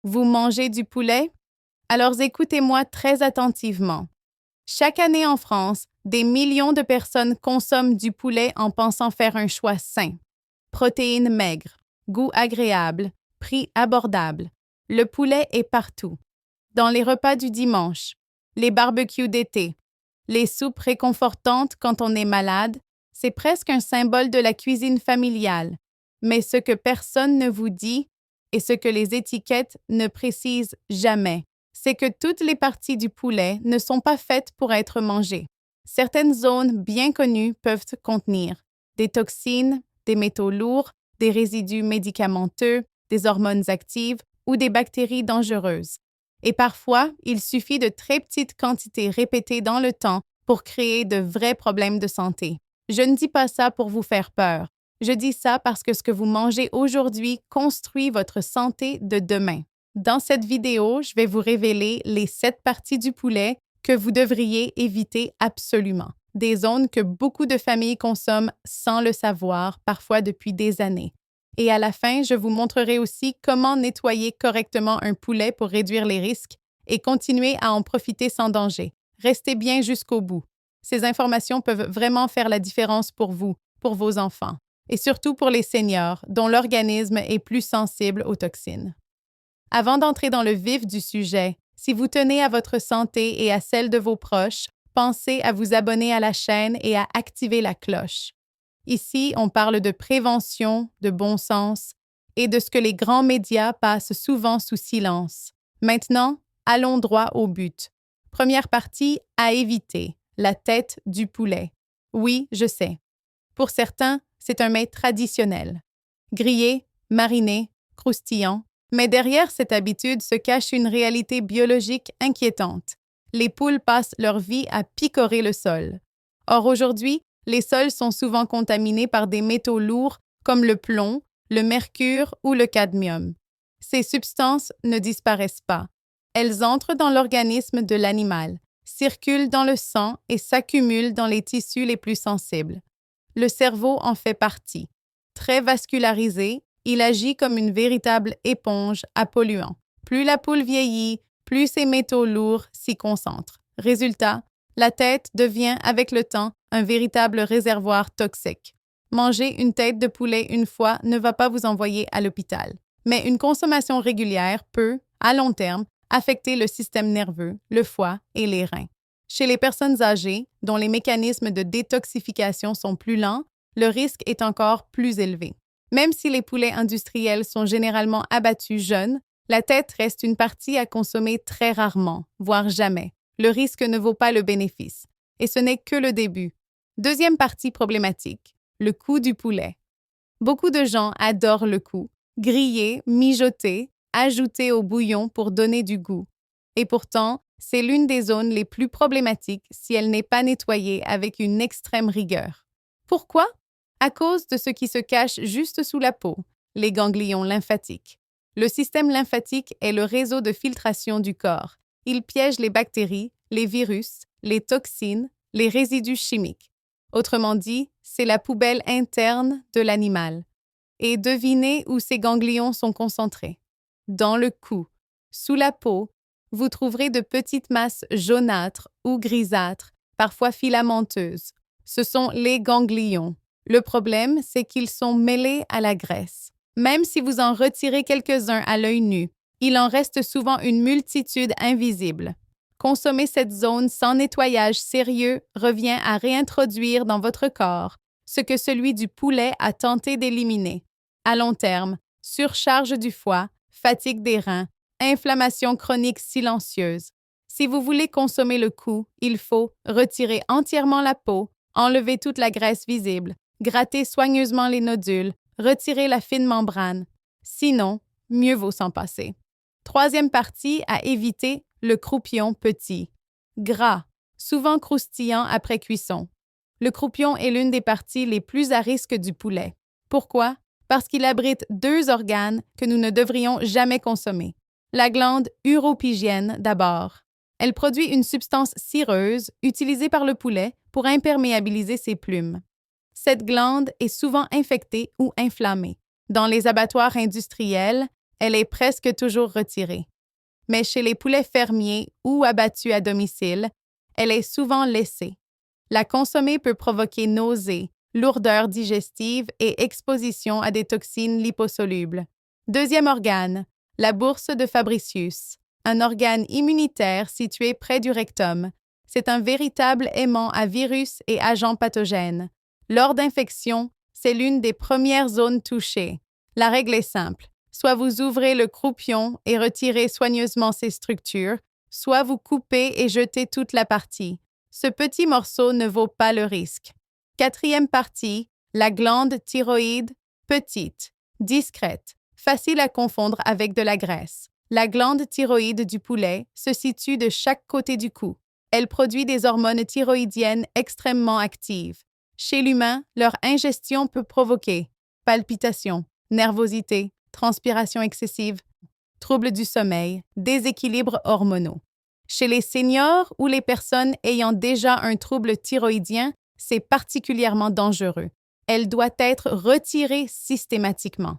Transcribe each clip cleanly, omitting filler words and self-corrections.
Vous mangez du poulet? Alors écoutez-moi très attentivement. Chaque année en France, des millions de personnes consomment du poulet en pensant faire un choix sain. Protéines maigres, goût agréable, prix abordable. Le poulet est partout. Dans les repas du dimanche, les barbecues d'été, les soupes réconfortantes quand on est malade, c'est presque un symbole de la cuisine familiale. Mais ce que personne ne vous dit et ce que les étiquettes ne précisent jamais, c'est que toutes les parties du poulet ne sont pas faites pour être mangées. Certaines zones bien connues peuvent contenir des toxines, des métaux lourds, des résidus médicamenteux, des hormones actives ou des bactéries dangereuses. Et parfois, il suffit de très petites quantités répétées dans le temps pour créer de vrais problèmes de santé. Je ne dis pas ça pour vous faire peur. Je dis ça parce que ce que vous mangez aujourd'hui construit votre santé de demain. Dans cette vidéo, je vais vous révéler les 7 parties du poulet que vous devriez éviter absolument. Des zones que beaucoup de familles consomment sans le savoir, parfois depuis des années. Et à la fin, je vous montrerai aussi comment nettoyer correctement un poulet pour réduire les risques et continuer à en profiter sans danger. Restez bien jusqu'au bout. Ces informations peuvent vraiment faire la différence pour vous, pour vos enfants, et surtout pour les seniors dont l'organisme est plus sensible aux toxines. Avant d'entrer dans le vif du sujet, si vous tenez à votre santé et à celle de vos proches, pensez à vous abonner à la chaîne et à activer la cloche. Ici, on parle de prévention, de bon sens et de ce que les grands médias passent souvent sous silence. Maintenant, allons droit au but. Première partie, à éviter, la tête du poulet. Oui, je sais. Pour certains, c'est un mets traditionnel. Grillé, mariné, croustillant. Mais derrière cette habitude se cache une réalité biologique inquiétante. Les poules passent leur vie à picorer le sol. Or aujourd'hui, les sols sont souvent contaminés par des métaux lourds comme le plomb, le mercure ou le cadmium. Ces substances ne disparaissent pas. Elles entrent dans l'organisme de l'animal, circulent dans le sang et s'accumulent dans les tissus les plus sensibles. Le cerveau en fait partie. Très vascularisé, il agit comme une véritable éponge à polluants. Plus la poule vieillit, plus ces métaux lourds s'y concentrent. Résultat, la tête devient avec le temps un véritable réservoir toxique. Manger une tête de poulet une fois ne va pas vous envoyer à l'hôpital, mais une consommation régulière peut, à long terme, affecter le système nerveux, le foie et les reins. Chez les personnes âgées, dont les mécanismes de détoxification sont plus lents, le risque est encore plus élevé. Même si les poulets industriels sont généralement abattus jeunes, la tête reste une partie à consommer très rarement, voire jamais. Le risque ne vaut pas le bénéfice. Et ce n'est que le début. Deuxième partie problématique, le cou du poulet. Beaucoup de gens adorent le cou, grillé, mijoté, ajouté au bouillon pour donner du goût. Et pourtant, c'est l'une des zones les plus problématiques si elle n'est pas nettoyée avec une extrême rigueur. Pourquoi? À cause de ce qui se cache juste sous la peau, les ganglions lymphatiques. Le système lymphatique est le réseau de filtration du corps. Il piège les bactéries, les virus, les toxines, les résidus chimiques. Autrement dit, c'est la poubelle interne de l'animal. Et devinez où ces ganglions sont concentrés. Dans le cou. Sous la peau, vous trouverez de petites masses jaunâtres ou grisâtres, parfois filamenteuses. Ce sont les ganglions. Le problème, c'est qu'ils sont mêlés à la graisse. Même si vous en retirez quelques-uns à l'œil nu, il en reste souvent une multitude invisible. Consommer cette zone sans nettoyage sérieux revient à réintroduire dans votre corps ce que celui du poulet a tenté d'éliminer. À long terme, surcharge du foie, fatigue des reins, inflammation chronique silencieuse. Si vous voulez consommer le cou, il faut retirer entièrement la peau, enlever toute la graisse visible, gratter soigneusement les nodules, retirer la fine membrane. Sinon, mieux vaut s'en passer. Troisième partie à éviter, le croupion petit. Gras, souvent croustillant après cuisson. Le croupion est l'une des parties les plus à risque du poulet. Pourquoi? Parce qu'il abrite 2 organes que nous ne devrions jamais consommer. La glande uropygienne d'abord. Elle produit une substance cireuse utilisée par le poulet pour imperméabiliser ses plumes. Cette glande est souvent infectée ou inflammée. Dans les abattoirs industriels, elle est presque toujours retirée. Mais chez les poulets fermiers ou abattus à domicile, elle est souvent laissée. La consommer peut provoquer nausées, lourdeur digestive et exposition à des toxines liposolubles. Deuxième organe, la bourse de Fabricius, un organe immunitaire situé près du rectum. C'est un véritable aimant à virus et agents pathogènes. Lors d'infection, c'est l'une des premières zones touchées. La règle est simple. Soit vous ouvrez le croupion et retirez soigneusement ces structures, soit vous coupez et jetez toute la partie. Ce petit morceau ne vaut pas le risque. Quatrième partie, la glande thyroïde, petite, discrète, facile à confondre avec de la graisse. La glande thyroïde du poulet se situe de chaque côté du cou. Elle produit des hormones thyroïdiennes extrêmement actives. Chez l'humain, leur ingestion peut provoquer palpitations, nervosité, transpiration excessive, troubles du sommeil, déséquilibres hormonaux. Chez les seniors ou les personnes ayant déjà un trouble thyroïdien, c'est particulièrement dangereux. Elle doit être retirée systématiquement.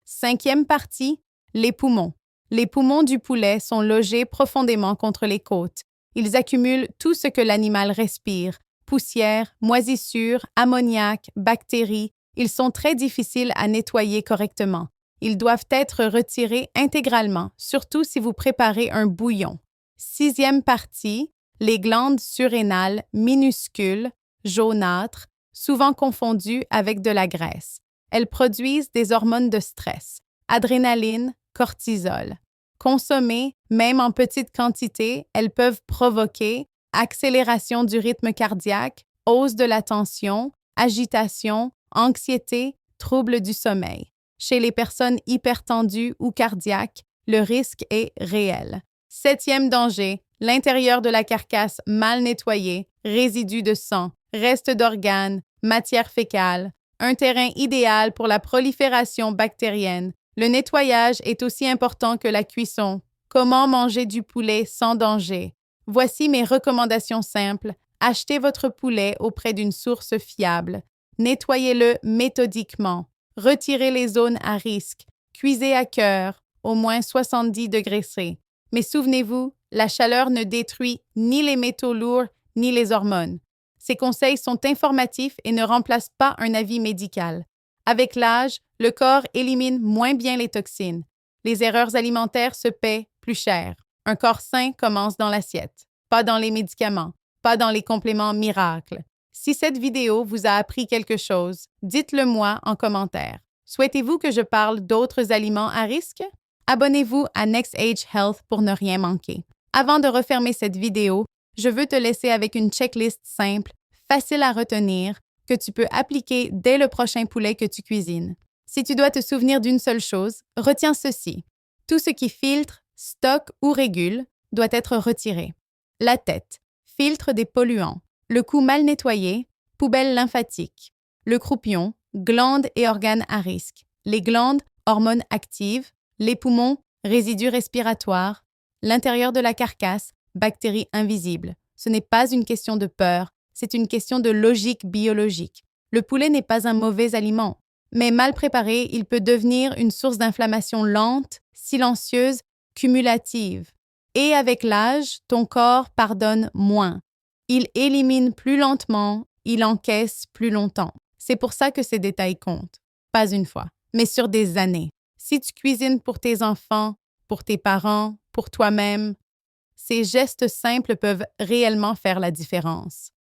Cinquième partie, les poumons. Les poumons du poulet sont logés profondément contre les côtes. Ils accumulent tout ce que l'animal respire, poussière, moisissure, ammoniac, bactéries. Ils sont très difficiles à nettoyer correctement. Ils doivent être retirés intégralement, surtout si vous préparez un bouillon. Sixième partie, les glandes surrénales minuscules, jaunâtres, souvent confondues avec de la graisse. Elles produisent des hormones de stress, adrénaline, cortisol. Consommées, même en petite quantité, elles peuvent provoquer accélération du rythme cardiaque, hausse de la tension, agitation, anxiété, troubles du sommeil. Chez les personnes hypertendues ou cardiaques, le risque est réel. Septième danger, l'intérieur de la carcasse mal nettoyé, résidus de sang, restes d'organes, matière fécale, un terrain idéal pour la prolifération bactérienne. Le nettoyage est aussi important que la cuisson. Comment manger du poulet sans danger? Voici mes recommandations simples. Achetez votre poulet auprès d'une source fiable. Nettoyez-le méthodiquement. Retirez les zones à risque. Cuisez à cœur, au moins 70 degrés C. Mais souvenez-vous, la chaleur ne détruit ni les métaux lourds ni les hormones. Ces conseils sont informatifs et ne remplacent pas un avis médical. Avec l'âge, le corps élimine moins bien les toxines. Les erreurs alimentaires se paient plus cher. Un corps sain commence dans l'assiette, pas dans les médicaments, pas dans les compléments miracles. Si cette vidéo vous a appris quelque chose, dites-le moi en commentaire. Souhaitez-vous que je parle d'autres aliments à risque? Abonnez-vous à Next Age Health pour ne rien manquer. Avant de refermer cette vidéo, je veux te laisser avec une checklist simple, facile à retenir, que tu peux appliquer dès le prochain poulet que tu cuisines. Si tu dois te souvenir d'une seule chose, retiens ceci. Tout ce qui filtre, stocke ou régule doit être retiré. La tête, filtre des polluants. Le cou mal nettoyé, poubelle lymphatique. Le croupion, glandes et organes à risque. Les glandes, hormones actives. Les poumons, résidus respiratoires. L'intérieur de la carcasse, bactéries invisibles. Ce n'est pas une question de peur, c'est une question de logique biologique. Le poulet n'est pas un mauvais aliment, mais mal préparé, il peut devenir une source d'inflammation lente, silencieuse, cumulative. Et avec l'âge, ton corps pardonne moins. Il élimine plus lentement, il encaisse plus longtemps. C'est pour ça que ces détails comptent. Pas une fois, mais sur des années. Si tu cuisines pour tes enfants, pour tes parents, pour toi-même, ces gestes simples peuvent réellement faire la différence.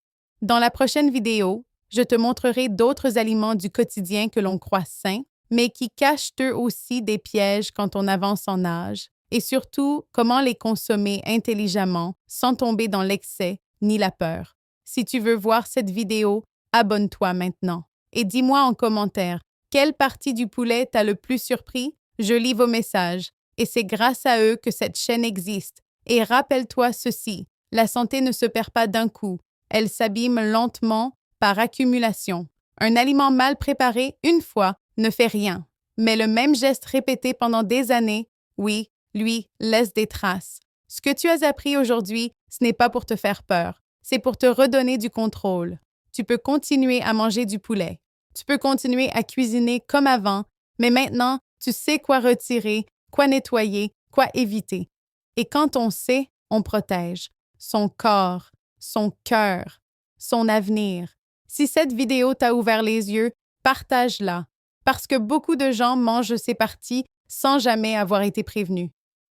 Dans la prochaine vidéo, je te montrerai d'autres aliments du quotidien que l'on croit sains, mais qui cachent eux aussi des pièges quand on avance en âge, et surtout comment les consommer intelligemment sans tomber dans l'excès ni la peur. Si tu veux voir cette vidéo, abonne-toi maintenant et dis-moi en commentaire quelle partie du poulet t'a le plus surpris. Je lis vos messages et c'est grâce à eux que cette chaîne existe. Et rappelle-toi ceci, la santé ne se perd pas d'un coup, elle s'abîme lentement par accumulation. Un aliment mal préparé une fois ne fait rien, mais le même geste répété pendant des années, oui, lui, laisse des traces. Ce que tu as appris aujourd'hui, ce n'est pas pour te faire peur, c'est pour te redonner du contrôle. Tu peux continuer à manger du poulet. Tu peux continuer à cuisiner comme avant, mais maintenant, Tu sais quoi retirer, quoi nettoyer, quoi éviter. Et quand on sait, on protège son corps, son cœur, son avenir. Si cette vidéo t'a ouvert les yeux, partage-la, parce que beaucoup de gens mangent ces parties sans jamais avoir été prévenus.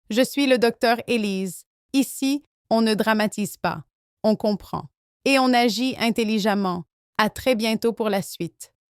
Je suis le docteur Élise. Ici, on ne dramatise pas, on comprend. Et on agit intelligemment. À très bientôt pour la suite.